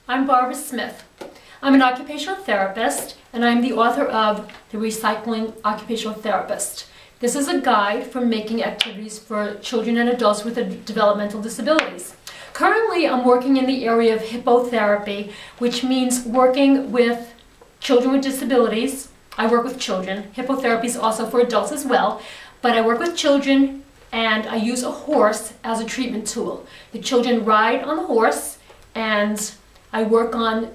I'm Barbara Smith. I'm an occupational therapist, and I'm the author of The Recycling Occupational Therapist. This is a guide for making activities for children and adults with developmental disabilities. Currently, I'm working in the area of hippotherapy, which means working with children with disabilities. I work with children. Hippotherapy is also for adults as well, but I work with children and I use a horse as a treatment tool. The children ride on the horse and I work on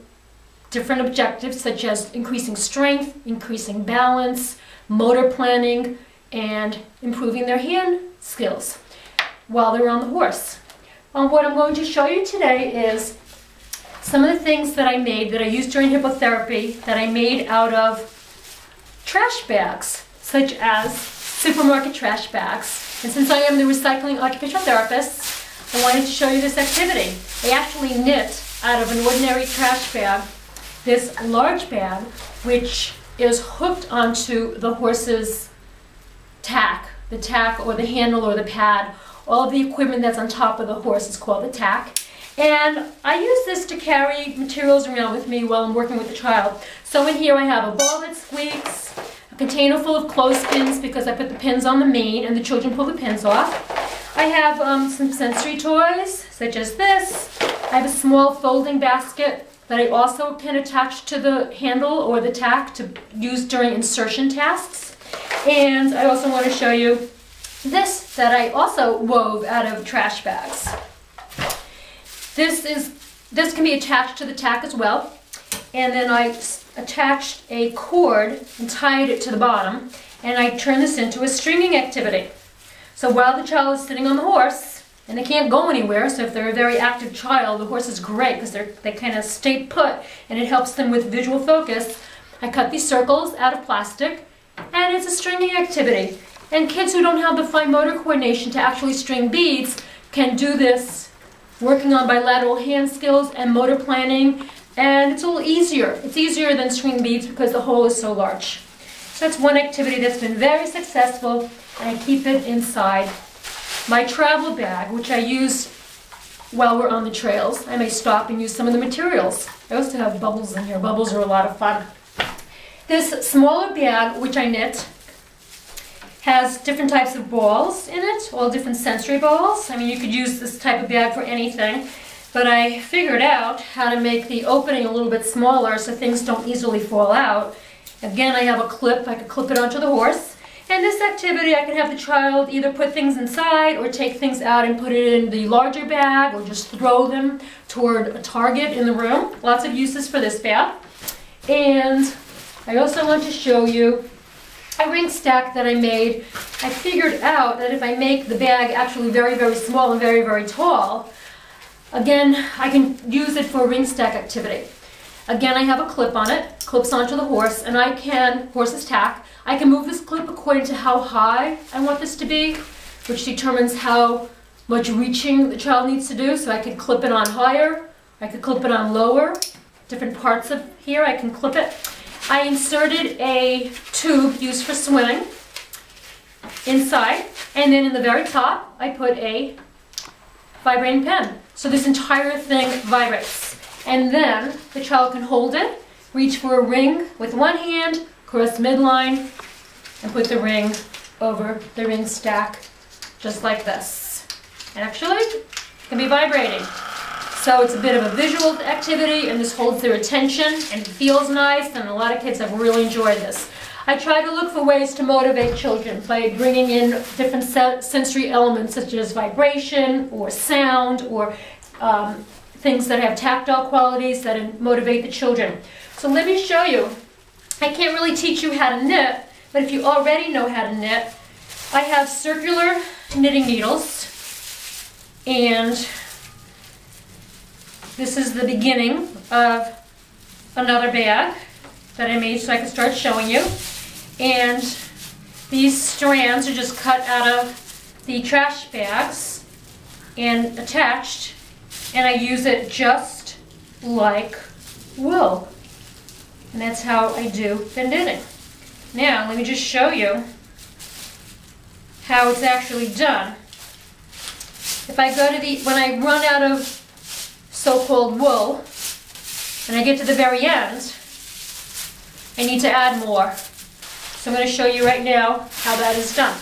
different objectives such as increasing strength, increasing balance, motor planning, and improving their hand skills while they're on the horse. What I'm going to show you today is some of the things that I made that I used during hippotherapy that I made out of trash bags, such as supermarket trash bags. And since I am the recycling occupational therapist, I wanted to show you this activity. I actually knit out of an ordinary trash bag this large bag, which is hooked onto the horse's tack, the tack or the handle or the pad. All of the equipment that's on top of the horse is called the tack. And I use this to carry materials around with me while I'm working with the child. So in here I have a ball that squeaks, a container full of clothespins because I put the pins on the mane and the children pull the pins off. I have some sensory toys such as this. I have a small folding basket that I also can attach to the handle or the tack to use during insertion tasks. And I also want to show you this that I also wove out of trash bags. This can be attached to the tack as well. And then I attached a cord and tied it to the bottom, and I turned this into a stringing activity. So while the child is sitting on the horse, and they can't go anywhere, so if they're a very active child, the horse is great because they kind of stay put and it helps them with visual focus. I cut these circles out of plastic and it's a stringing activity. And kids who don't have the fine motor coordination to actually string beads can do this working on bilateral hand skills and motor planning, and it's a little easier. It's easier than stringing beads because the hole is so large. So that's one activity that's been very successful, and I keep it inside my travel bag, which I use while we're on the trails. I may stop and use some of the materials. I also have bubbles in here. Bubbles are a lot of fun. This smaller bag, which I knit, has different types of balls in it, all different sensory balls. I mean, you could use this type of bag for anything, but I figured out how to make the opening a little bit smaller so things don't easily fall out. Again, I have a clip. I could clip it onto the horse. And this activity, I can have the child either put things inside or take things out and put it in the larger bag or just throw them toward a target in the room. Lots of uses for this bag. And I also want to show you a ring stack that I made. I figured out that if I make the bag actually very, very small and very, very tall, again, I can use it for a ring stack activity. Again, I have a clip on it, clips onto the horse, and I can, horse's tack, I can move this clip according to how high I want this to be, which determines how much reaching the child needs to do. So I could clip it on higher, I could clip it on lower, different parts of here I can clip it. I inserted a tube used for swimming inside, and then in the very top I put a vibrating pen. So this entire thing vibrates. And then the child can hold it, reach for a ring with one hand, cross midline, and put the ring over the ring stack just like this. And actually, it can be vibrating. So it's a bit of a visual activity, and this holds their attention and it feels nice, and a lot of kids have really enjoyed this. I try to look for ways to motivate children by bringing in different sensory elements such as vibration or sound or things that have tactile qualities that motivate the children. So let me show you. I can't really teach you how to knit, but if you already know how to knit, I have circular knitting needles, and this is the beginning of another bag that I made so I can start showing you. And these strands are just cut out of the trash bags and attached, and I use it just like wool. And that's how I do the knitting. Now, let me just show you how it's actually done. If I go to when I run out of so-called wool, and I get to the very end, I need to add more. So I'm going to show you right now how that is done.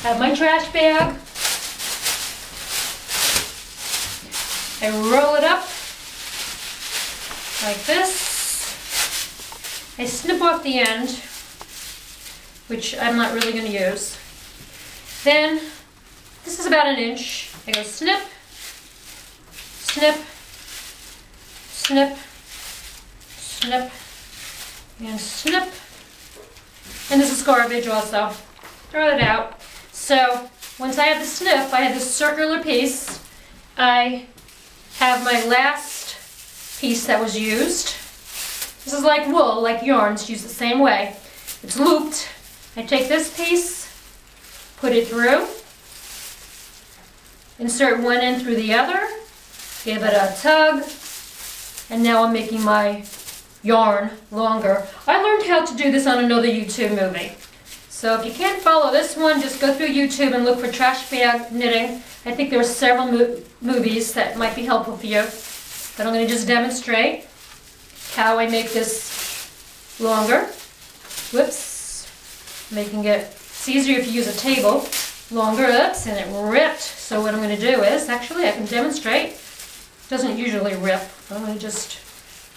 I have my trash bag. I roll it up like this. I snip off the end, which I'm not really going to use. Then, this is about an inch. I go snip, snip, snip, snip, and snip. And this is garbage also. Throw it out. So, once I have the snip, I have this circular piece. I have my last piece that was used. This is like wool, like yarn. It's used the same way. It's looped. I take this piece, put it through, insert one end through the other, give it a tug, and now I'm making my yarn longer. I learned how to do this on another YouTube movie. So if you can't follow this one, just go through YouTube and look for trash bag knitting. I think there are several movies that might be helpful for you. But I'm going to just demonstrate how I make this longer. Whoops. Making it, it's easier if you use a table. Longer, oops, and it ripped. So what I'm going to do is, actually I can demonstrate. It doesn't usually rip. I'm going to just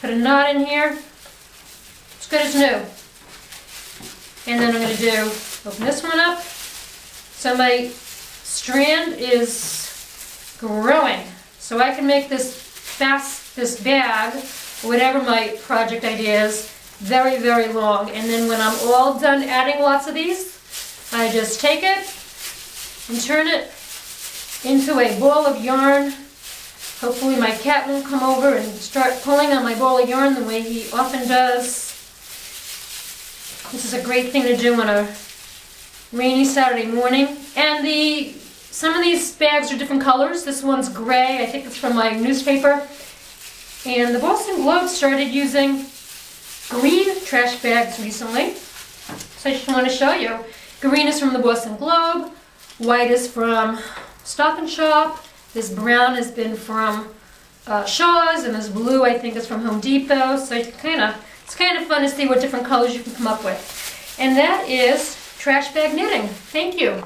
put a knot in here. It's good as new. And then I'm going to do, open this one up. So my strand is growing. So I can make this bag, whatever my project idea is, very, very long. And then when I'm all done adding lots of these, I just take it and turn it into a ball of yarn. Hopefully my cat won't come over and start pulling on my ball of yarn the way he often does. This is a great thing to do on a rainy Saturday morning. And some of these bags are different colors. This one's gray. I think it's from my newspaper. And the Boston Globe started using green trash bags recently. So I just want to show you. Green is from the Boston Globe. White is from Stop & Shop. This brown has been from Shaw's, and this blue I think is from Home Depot. So it's kind of fun to see what different colors you can come up with. And that is trash bag knitting. Thank you.